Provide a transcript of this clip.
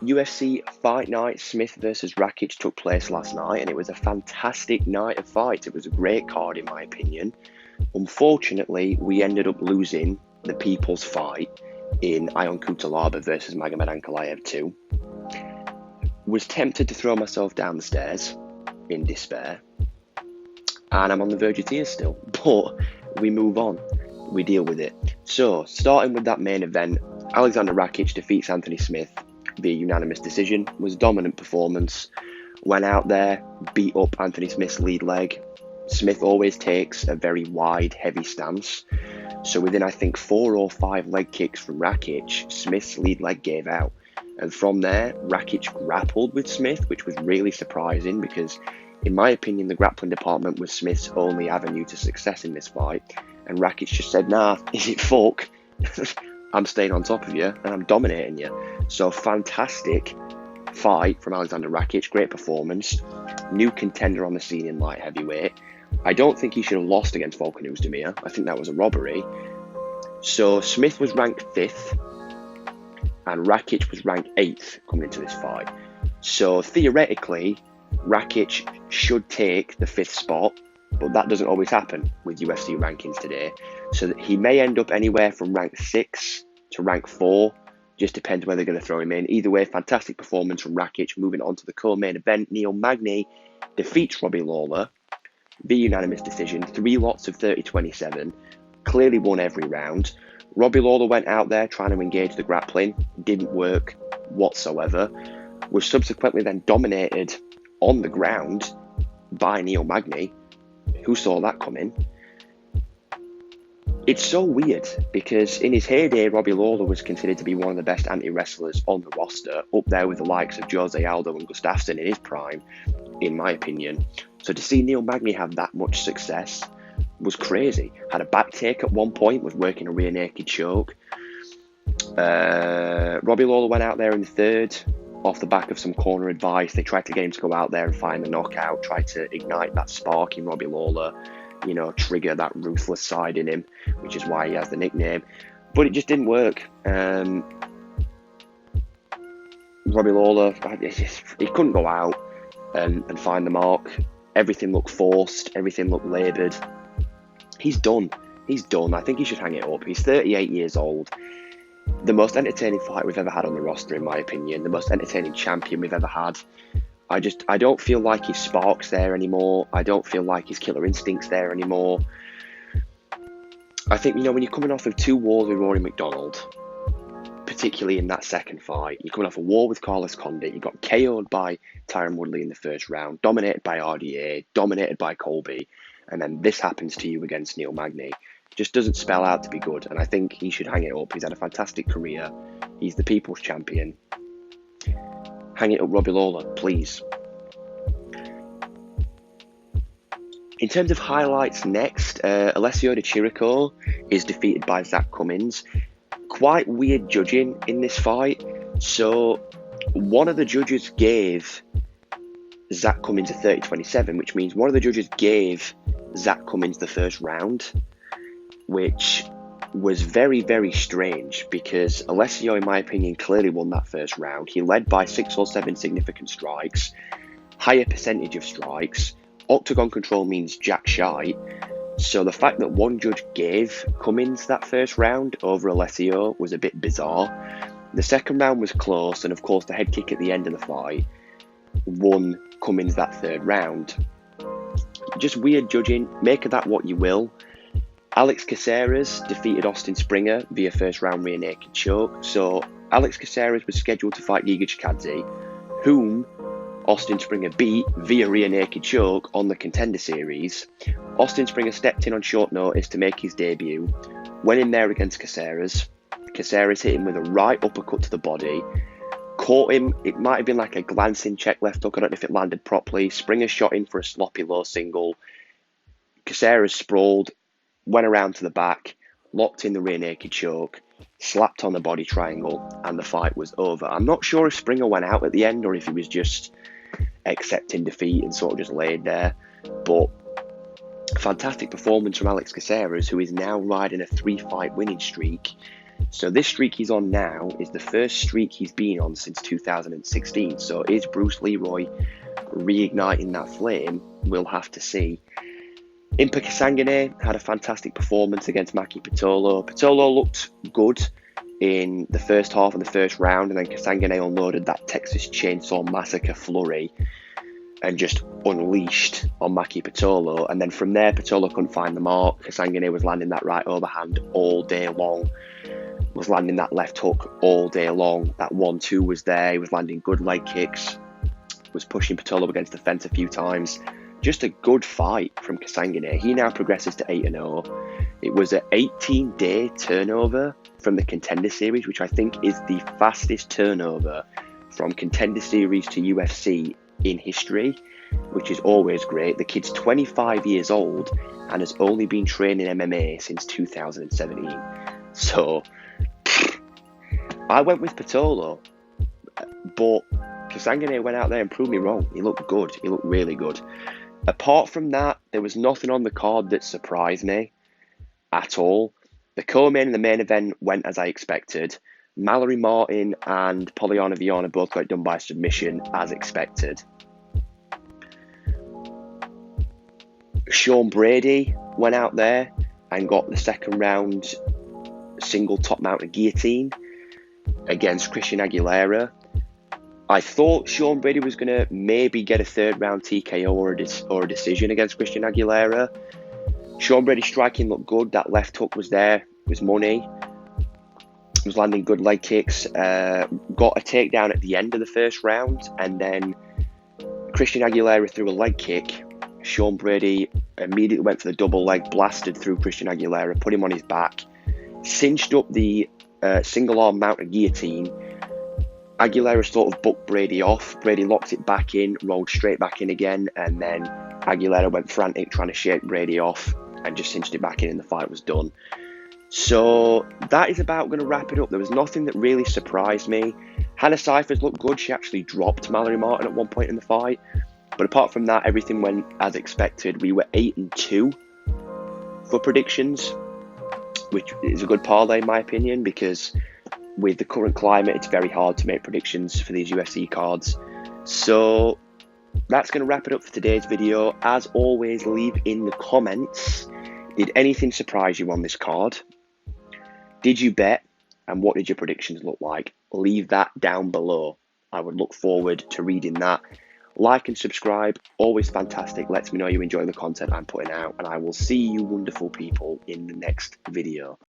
UFC Fight Night Smith versus Rakic took place last night, and it was a fantastic night of fights. It was a great card, in my opinion. Unfortunately, we ended up losing the people's fight in Ion Kutalaba versus Magomed Ankalaev 2. Was tempted to throw myself down the stairs in despair, and I'm on the verge of tears still, but we move on. We deal with it. So, starting with that main event, Alexander Rakic defeats Anthony Smith via unanimous decision. Was a dominant performance. Went out there, beat up Anthony Smith's lead leg. Smith always takes a very wide, heavy stance. So within, I think, 4 or 5 leg kicks from Rakic, Smith's lead leg gave out. And from there, Rakic grappled with Smith, which was really surprising because, in my opinion, the grappling department was Smith's only avenue to success in this fight. And Rakic just said, nah, is it fuck? I'm staying on top of you and I'm dominating you. So fantastic fight from Alexander Rakic, great performance. New contender on the scene in light heavyweight. I don't think he should have lost against Volkan Oezdemir. I think that was a robbery. So Smith was ranked 5th and Rakic was ranked 8th coming into this fight. So theoretically, Rakic should take the 5th spot, but that doesn't always happen with UFC rankings today. So that he may end up anywhere from rank 6 to rank 4. Just depends where they're going to throw him in. Either way, fantastic performance from Rakic. Moving on to the co-main event, Neil Magny defeats Robbie Lawler via unanimous decision. 3 lots of 30-27. Clearly won every round. Robbie Lawler went out there trying to engage the grappling. Didn't work whatsoever. Was subsequently then dominated on the ground by Neil Magny. Who saw that coming? It's so weird because in his heyday, Robbie Lawler was considered to be one of the best anti-wrestlers on the roster, up there with the likes of Jose Aldo and Gustafsson in his prime, in my opinion. So to see Neil Magny have that much success was crazy. Had a back take at one point, was working a rear naked choke. Robbie Lawler went out there in the 3rd off the back of some corner advice. They tried to get him to go out there and find the knockout, tried to ignite that spark in Robbie Lawler, trigger that ruthless side in him, which is why he has the nickname. But it just didn't work. Robbie Lawler, he couldn't go out and find the mark. Everything looked forced. Everything looked laboured. He's done. I think he should hang it up. He's 38 years old. The most entertaining fight we've ever had on the roster, in my opinion. The most entertaining champion we've ever had. I don't feel like his spark's there anymore. I don't feel like his killer instinct's there anymore. I think, when you're coming off of 2 wars with Rory McDonald, particularly in that second fight, you're coming off a war with Carlos Condit, you got KO'd by Tyron Woodley in the first round, dominated by RDA, dominated by Colby, and then this happens to you against Neil Magny. Just doesn't spell out to be good, and I think he should hang it up. He's had a fantastic career. He's the people's champion. Hang it up, Robbie Lawler, please. In terms of highlights next, Alessio De Chirico is defeated by Zach Cummins. Quite weird judging in this fight. So one of the judges gave Zach Cummins a 30-27, which means one of the judges gave Zach Cummins the first round, which was very, very strange because Alessio, in my opinion, clearly won that first round. He led by 6 or 7 significant strikes, higher percentage of strikes. Octagon control means jack shite. So the fact that one judge gave Cummins that first round over Alessio was a bit bizarre. The second round was close, and of course the head kick at the end of the fight won Cummins that 3rd round. Just weird judging. Make of that what you will. Alex Caceres defeated Austin Springer via first round rear naked choke. So Alex Caceres was scheduled to fight Giga Chikadze, whom Austin Springer beat via rear naked choke on the Contender Series. Austin Springer stepped in on short notice to make his debut, went in there against Caceres. Caceres hit him with a right uppercut to the body, caught him. It might have been like a glancing check left hook. I don't know if it landed properly. Springer shot in for a sloppy low single. Caceres sprawled, went around to the back, locked in the rear naked choke, slapped on the body triangle, and the fight was over. I'm not sure if Springer went out at the end or if he was just accepting defeat and sort of just laid there. But fantastic performance from Alex Caceres, who is now riding a 3-fight winning streak. So this streak he's on now is the first streak he's been on since 2016. So is Bruce Leroy reigniting that flame? We'll have to see. Impa Kasangane had a fantastic performance against Maki Pitolo. Pitolo looked good in the first half of the first round, and then Kasangane unloaded that Texas Chainsaw Massacre flurry and just unleashed on Maki Pitolo. And then from there, Pitolo couldn't find the mark. Kasangane was landing that right overhand all day long, was landing that left hook all day long. That 1-2 was there. He was landing good leg kicks, was pushing Pitolo against the fence a few times. Just a good fight from Kasangane. He now progresses to 8-0. It was an 18-day turnover from the Contender Series, which I think is the fastest turnover from Contender Series to UFC in history, which is always great. The kid's 25 years old and has only been training MMA since 2017. So I went with Pitolo, but Kasangane went out there and proved me wrong. He looked good. He looked really good. Apart from that, there was nothing on the card that surprised me at all. The co-main and the main event went as I expected. Mallory Martin and Poliana Viana both got done by submission as expected. Sean Brady went out there and got the second round single top mounted guillotine against Christian Aguilera. I thought Sean Brady was going to maybe get a third round TKO or a decision against Christian Aguilera. Sean Brady's striking looked good. That left hook was there. It was money. Was landing good leg kicks. Got a takedown at the end of the first round. And then Christian Aguilera threw a leg kick. Sean Brady immediately went for the double leg, blasted through Christian Aguilera, put him on his back, cinched up the single arm mounted guillotine. Aguilera sort of booked Brady off. Brady locked it back in, rolled straight back in again, and then Aguilera went frantic trying to shake Brady off and just cinched it back in and the fight was done. So that is about going to wrap it up. There was nothing that really surprised me. Hannah Cyphers looked good. She actually dropped Mallory Martin at one point in the fight. But apart from that, everything went as expected. We were 8-2 for predictions, which is a good parlay in my opinion, because with the current climate, it's very hard to make predictions for these UFC cards. So that's going to wrap it up for today's video. As always, leave in the comments, did anything surprise you on this card? Did you bet? And what did your predictions look like? Leave that down below. I would look forward to reading that. Like and subscribe, always fantastic. Lets me know you enjoy the content I'm putting out, and I will see you wonderful people in the next video.